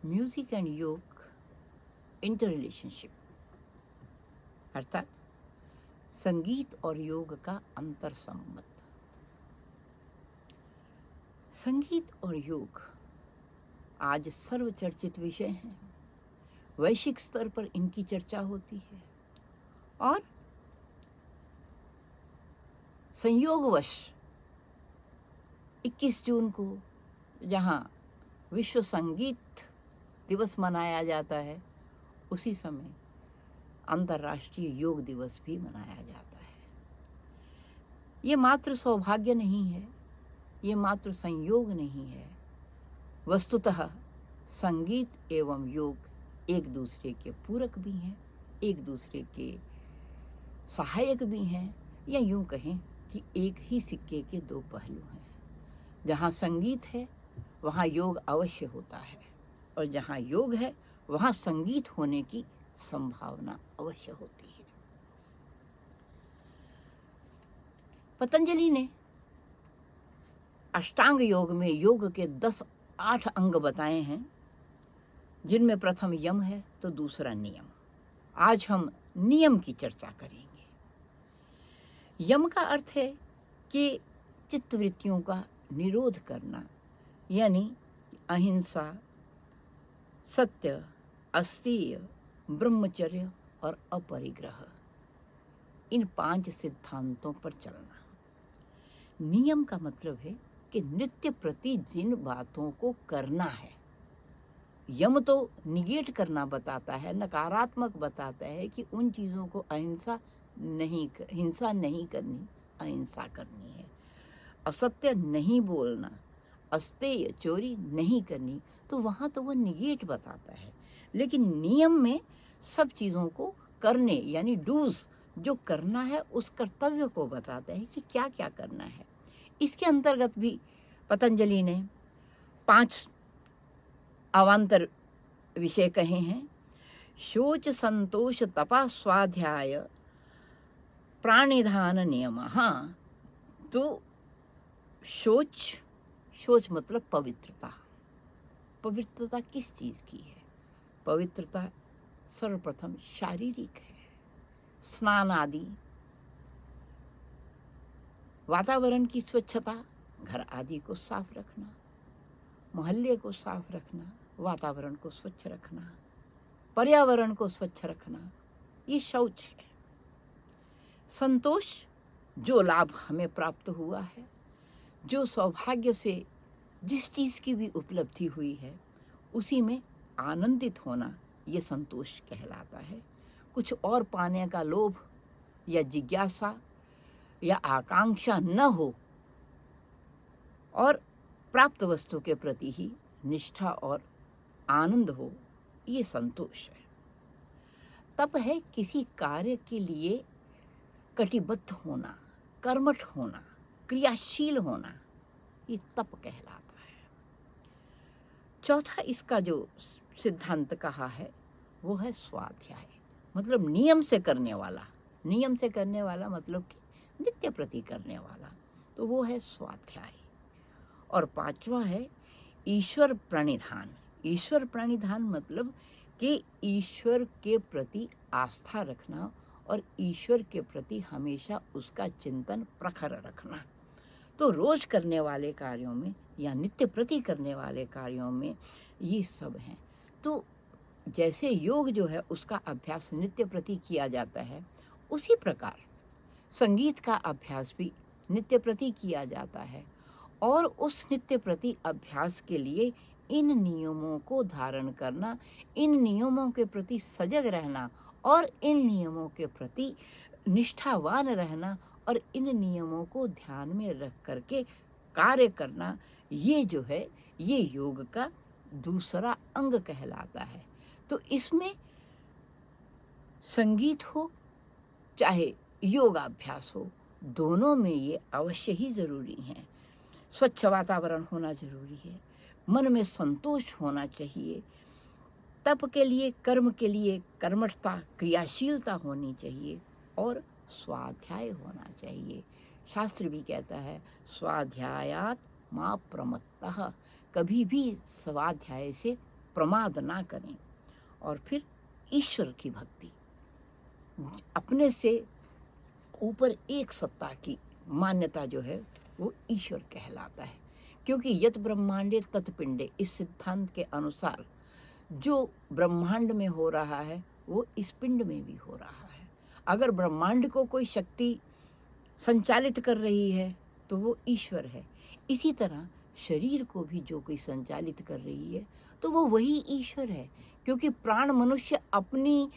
Music and योग inter relationship, अर्थात संगीत और योग का अंतर संबंध। संगीत और योग आज सर्वचर्चित विषय हैं। वैश्विक स्तर पर इनकी चर्चा होती है और संयोगवश 21 जून को जहां विश्व संगीत दिवस मनाया जाता है, उसी समय अंतर्राष्ट्रीय योग दिवस भी मनाया जाता है। ये मात्र सौभाग्य नहीं है, ये मात्र संयोग नहीं है। वस्तुतः संगीत एवं योग एक दूसरे के पूरक भी हैं, एक दूसरे के सहायक भी हैं, या यूं कहें कि एक ही सिक्के के दो पहलू हैं। जहाँ संगीत है वहाँ योग अवश्य होता है, और जहाँ योग है वहाँ संगीत होने की संभावना अवश्य होती है। पतंजलि ने अष्टांग योग में योग के 8 अंग बताए हैं, जिनमें प्रथम यम है तो दूसरा नियम। आज हम नियम की चर्चा करेंगे। यम का अर्थ है कि चित्तवृत्तियों का निरोध करना, यानी अहिंसा, सत्य, अस्तेय, ब्रह्मचर्य और अपरिग्रह, इन 5 सिद्धांतों पर चलना। नियम का मतलब है कि नित्य प्रति जिन बातों को करना है। यम तो निगेट करना बताता है, नकारात्मक बताता है कि उन चीज़ों को हिंसा नहीं करनी, अहिंसा करनी है। असत्य नहीं बोलना, अस्तेय, चोरी नहीं करनी, तो वहाँ तो वो निगेट बताता है। लेकिन नियम में सब चीज़ों को करने, यानी डूज, जो करना है उस कर्तव्य को बताता है कि क्या क्या करना है। इसके अंतर्गत भी पतंजलि ने 5 अवान्तर विषय कहे हैं। शोच, संतोष, तपा, स्वाध्याय, प्राणिधान नियम। हाँ, तो शोच मतलब पवित्रता। पवित्रता किस चीज़ की है? पवित्रता सर्वप्रथम शारीरिक है। स्नान आदि, वातावरण की स्वच्छता, घर आदि को साफ रखना, मोहल्ले को साफ रखना, वातावरण को स्वच्छ रखना, पर्यावरण को स्वच्छ रखना, ये शौच है। संतोष, जो लाभ हमें प्राप्त हुआ है, जो सौभाग्य से जिस चीज़ की भी उपलब्धि हुई है, उसी में आनंदित होना, ये संतोष कहलाता है। कुछ और पाने का लोभ या जिज्ञासा या आकांक्षा न हो, और प्राप्त वस्तु के प्रति ही निष्ठा और आनंद हो, ये संतोष है। तप है किसी कार्य के लिए कटिबद्ध होना, कर्मठ होना, क्रियाशील होना, ये तप कहलाता है। चौथा इसका जो सिद्धांत कहा है वो है स्वाध्याय, मतलब नियम से करने वाला। नियम से करने वाला मतलब कि नित्य प्रति करने वाला, तो वो है स्वाध्याय। और 5वां है ईश्वर प्रणिधान। ईश्वर प्रणिधान मतलब कि ईश्वर के प्रति आस्था रखना और ईश्वर के प्रति हमेशा उसका चिंतन प्रखर रखना। तो रोज करने वाले कार्यों में या नित्य प्रति करने वाले कार्यों में ये सब हैं। तो जैसे योग जो है उसका अभ्यास नित्य प्रति किया जाता है, उसी प्रकार संगीत का अभ्यास भी नित्य प्रति किया जाता है। और उस नित्य प्रति अभ्यास के लिए इन नियमों को धारण करना, इन नियमों के प्रति सजग रहना और इन नियमों के प्रति निष्ठावान रहना और इन नियमों को ध्यान में रख करके कार्य करना, ये जो है ये योग का दूसरा अंग कहलाता है। तो इसमें संगीत हो चाहे योगाभ्यास हो, दोनों में ये अवश्य ही ज़रूरी हैं। स्वच्छ वातावरण होना जरूरी है, मन में संतोष होना चाहिए, तप के लिए, कर्म के लिए कर्मठता, क्रियाशीलता होनी चाहिए और स्वाध्याय होना चाहिए। शास्त्र भी कहता है स्वाध्यायात् मा प्रमत्तः, कभी भी स्वाध्याय से प्रमाद ना करें। और फिर ईश्वर की भक्ति, अपने से ऊपर एक सत्ता की मान्यता जो है वो ईश्वर कहलाता है, क्योंकि यत ब्रह्मांडे तत्पिंडे, इस सिद्धांत के अनुसार जो ब्रह्मांड में हो रहा है वो इस पिंड में भी हो रहा है। अगर ब्रह्मांड को कोई शक्ति संचालित कर रही है तो वो ईश्वर है। इसी तरह शरीर को भी जो कोई संचालित कर रही है तो वो वही ईश्वर है, क्योंकि प्राण मनुष्य अपनी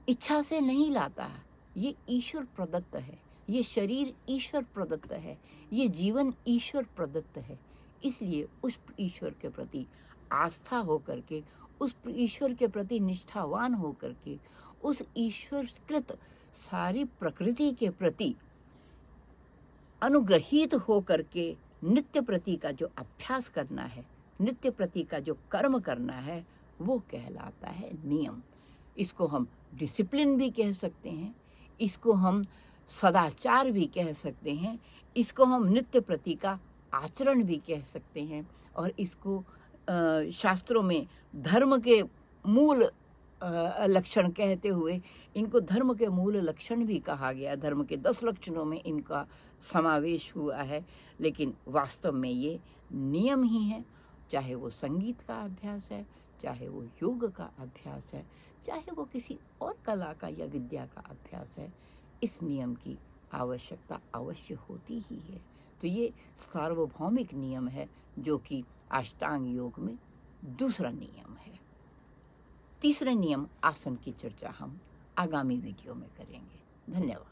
इच्छा से नहीं लाता है, ये ईश्वर प्रदत्त है। ये शरीर ईश्वर प्रदत्त है, ये जीवन ईश्वर प्रदत्त है। इसलिए उस ईश्वर के प्रति आस्था हो करके, उस ईश्वर के प्रति निष्ठावान हो करके, उस ईश्वरकृत सारी प्रकृति के प्रति अनुग्रहित हो करके नित्य प्रति का जो अभ्यास करना है, नित्य प्रति का जो कर्म करना है, वो कहलाता है नियम। इसको हम डिसिप्लिन भी कह सकते हैं, इसको हम सदाचार भी कह सकते हैं, इसको हम नित्य प्रति का आचरण भी कह सकते हैं, और इसको शास्त्रों में धर्म के मूल लक्षण कहते हुए इनको धर्म के मूल लक्षण भी कहा गया। धर्म के 10 लक्षणों में इनका समावेश हुआ है, लेकिन वास्तव में ये नियम ही हैं। चाहे वो संगीत का अभ्यास है, चाहे वो योग का अभ्यास है, चाहे वो किसी और कला का या विद्या का अभ्यास है, इस नियम की आवश्यकता अवश्य होती ही है। तो ये सार्वभौमिक नियम है, जो कि अष्टांग योग में दूसरा नियम है। तीसरे नियम आसन की चर्चा हम आगामी वीडियो में करेंगे। धन्यवाद।